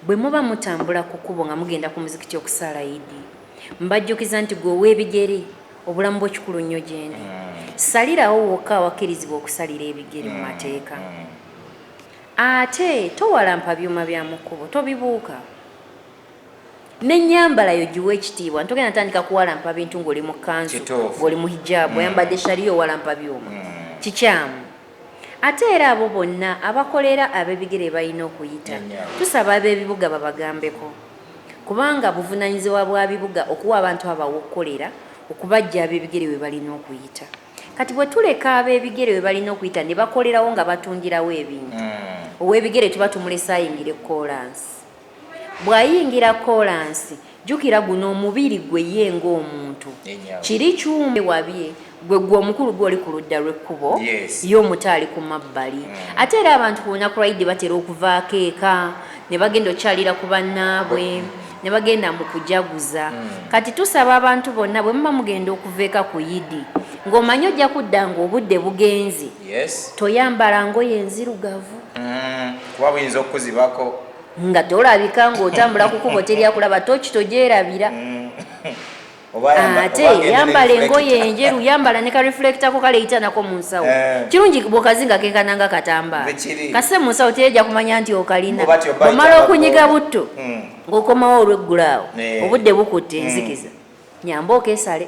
bwe muba mutambula ku kkubo nga mugenda ku muzikiti okusaala Idi mbajjukiza nti gwe ow'ebigere obulamu bwo kikulu nnyo gye ndi salirawo wokka awakkirizibwa okusalira ebigere mu mateeka ate towalampa byuma bya mu kkubo tobibuuka n'ennyambala yo giwa ekitiibwa ntogenda ntandika kuwalampa bintu ng'oli mu kanzu ng'oli mu hijaabu oyambadde shaliyo owalampa byuma kikyamu ate era abo bonna abakolera ab'ebigere balina okuyita tusaba ab'ebibuga babagambeko kubanga buvunaanyizibwa bwa bibuga okuwa abantu abawokolera okubajja ab'ebigere we balina okuyita kati bwe tuleka ab'ebigere we balina okuyita ne bakolerawo nga batundirawo ebintu ow'ebigere tuba tumulesa ayingire kolansi bw'ayingira kolansi jjukira guno omubiri gwe ye ng'omuntu kiri kyumbe wabye gwe omukulu gw'oli ku ludda lw'ekkubo ye omuto ali ku mabbali ate era abantu ku lunaku lwa Idi batera okuvaako eka ne bagenda okyalira ku bannaabwe ne bagenda mu kujaguza kati tusaba abantu bonna bwe muba mugenda okuva eka ku Idi ng'omanyi ojja kudda ng'obudde bugenze toyambala ngoye enzirugavu kuba buyinza okukuzibako nga tolabika ng'otambula ku kkubo teryakulaba toki togyerabira ate yambala engoye enjeru yambala ne kareflectako kaleeyitanako mu nsawo kirungi bw'okazinga kenkananga katambaala kase mu nsawo terejja kumanya nti okalina omala okunyiga butto ng'okomawo olw'eggulaawo obudde bukutte enzikiza nyamba okeesale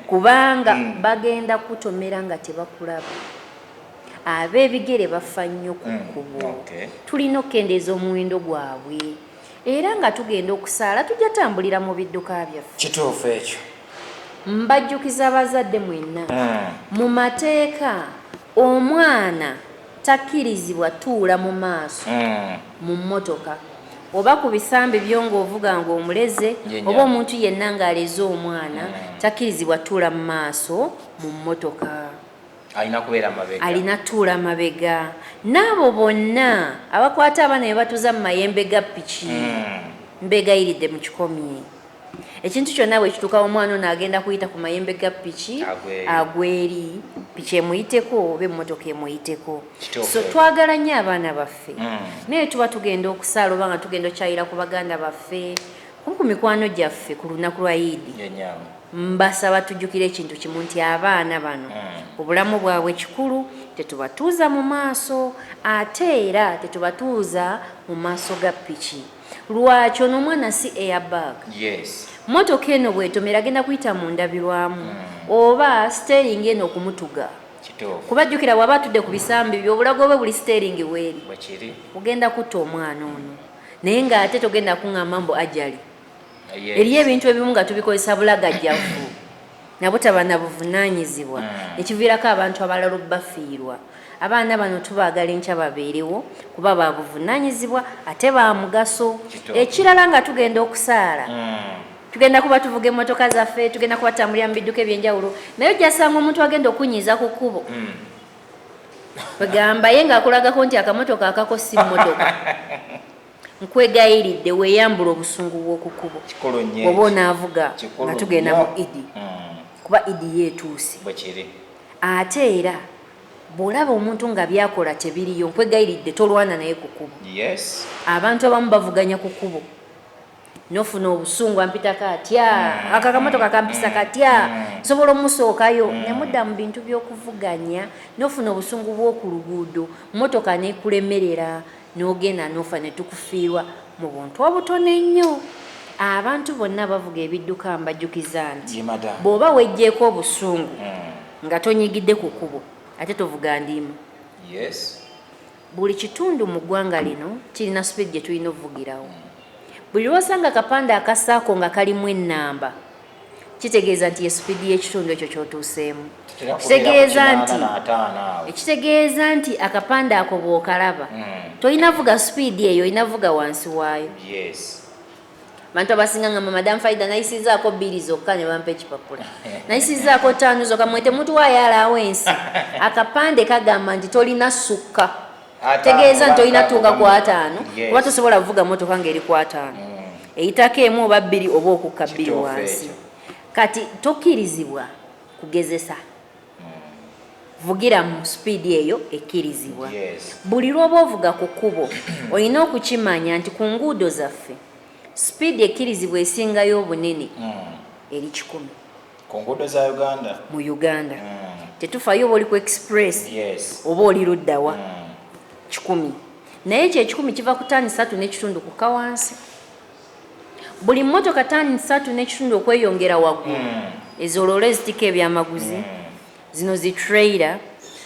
kubanga bagenda kutomera nga tebakulaba ab'ebigere bafa nnyo ku kkubo tulina okukendeeza omuwendo gwabwe era nga tugenda okusaala tujja tambulira mu bidduka byaffe kituufu ekyo mbajjukiza abazadde mwenna mu mateeka omwana takkirizibwa tuula mu maaso mu mmotoka oba ku bisambi byo ng'ovuga ng'omuleze oba omuntu yenna ng'aleze omwana takkirizibwa tuula mu maaso mu mmotoka alina tuula mabega n'abo bonna abakwata abaana ne batuza mu mayembe ga piki mbegayiridde mu kikomye ekintu kyonna bwe kituuka omwana ono agenda kuyita ku mayembe ga piki agweri piki emuyiteko oba emmotoka emuyiteko so twagala nnyo abaana baffe naye tuba tugenda okusaala oba nga tugenda okyayira ku baganda baffe ku mikwano gyaffe ku lunaku lwa Idi mbasaba tujjukire ekintu kimu nti abaana bano obulamu bwabwe kikulu tetubatuuza mu maaso ate era tetubatuuza mu maaso ga piki lwaki ono omwana si airbag motoka eno bwetomera agenda kuyita mu ndabirwamu oba steering eno okumutuga kuba jjukira bw'aba atudde ku bisambi by'obulago bwe buli steering weeri ogenda kutta omwana ono naye ng'ate togenda kuŋŋamba mbu ajali eriyo ebintu ebimu nga tubikozesa bulagajjavu nabo taba na buvunaanyizibwa ekiviirako abantu abalala bafiirwa abaana bano tubaagala enkya babeerewo kuba ba buvunaanyizibwa ate ba mugaso ekirala nga tugenda okusaala tugenda kuba tuvuga emmotoka zaffe tugenda kuba tutambulira mu bidduka ebyenjawulo naye ojjasanga omuntu agenda okunyiiza ku kkubo bagamba ye ng'akulagako nti akamotoka akako si mmotoka nkwegayiridde weeyambula obusungu bw'oku kkubo oba onaavuga nga tugenda mu Idi kuba Idi yeetuuse ate era bw'olaba omuntu nga byakola tebiriyo nkwegayiridde tolwana naye ku kkubo abantu abamu bavuganya ku kkubo nofuna obusungu ampitako atya akakamotoka kampisa katya nsobola omusookayo nemudda mu bintu by'okuvuganya nofuna obusungu bw'oku luguudo mmotoka neekulemerera n'ogenda n'ofa ne tukufiirwa mu buntu obutono ennyo abantu bonna bavuga ebidduka mbajjukiza nti bw'oba wejjeeko obusungu nga tonyigidde ku kkubo ate tovuga ndimu buli kitundu mu ggwanga lino kirina speed gye tulina okuvugirawo buli lwosanga akapande akasaako nga kalimu ennamba kitegeeza nti espeed y'ekitundu ekyo ky'otuuseemu ekitegeeza nti akapande ako bw'okalaba tolina vuga speed eyo olina vuga wansi waayo abantu abasinga nga Madam Faridah nayisizaako 2 zokka ne bampa ekipapula nayisizaako 5 zokka mwete mutuwaayo alaawo ensi akapande kagamba nti tolina sukka tegeeza nti olina tuuka ku 5 kuba tosobola kuvuga motoka ng'eri ku 5 eyitako emu oba 2 oba okukka 2 wansi kati tokkirizibwa kugezesa vugira mu speed eyo ekkirizibwa. Yes. Buli lwoba ovuga ku kkubo olina okukimanya nti ku nguudo zaffe speed ekkirizibwa esingayo obunene eri 100 ku nguudo za Uganda. Mu Uganda tetufayo oba oli ku express oba oli luddawa 100 naye ekyo 100 kiva ku ttaani 3.5 kukka wansi. Buli mmotoka ttaani 3.5 okweyongera waggulu ezo loole ezitika ebyamaguzi zino zi trailer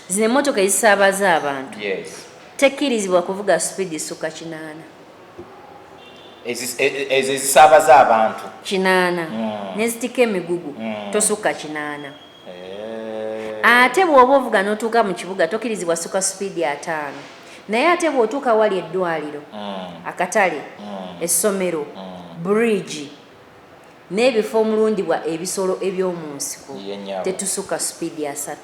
zino emmotoka ezisaabaza abantu tekkirizibwa kuvuga speed esukka 80. Ezisaabaza abantu 80 nezitika emigugu tosukka 80. Ate bw'oba ovuga n'otuuka mu kibuga tokkirizibwa sukka speed ya 5 naye ate bw'otuuka wali eddwaliro akatale essomero bridge n'ebifo omulundibwa ebisolo eby'omu nsiko tetusukka speed ya 3.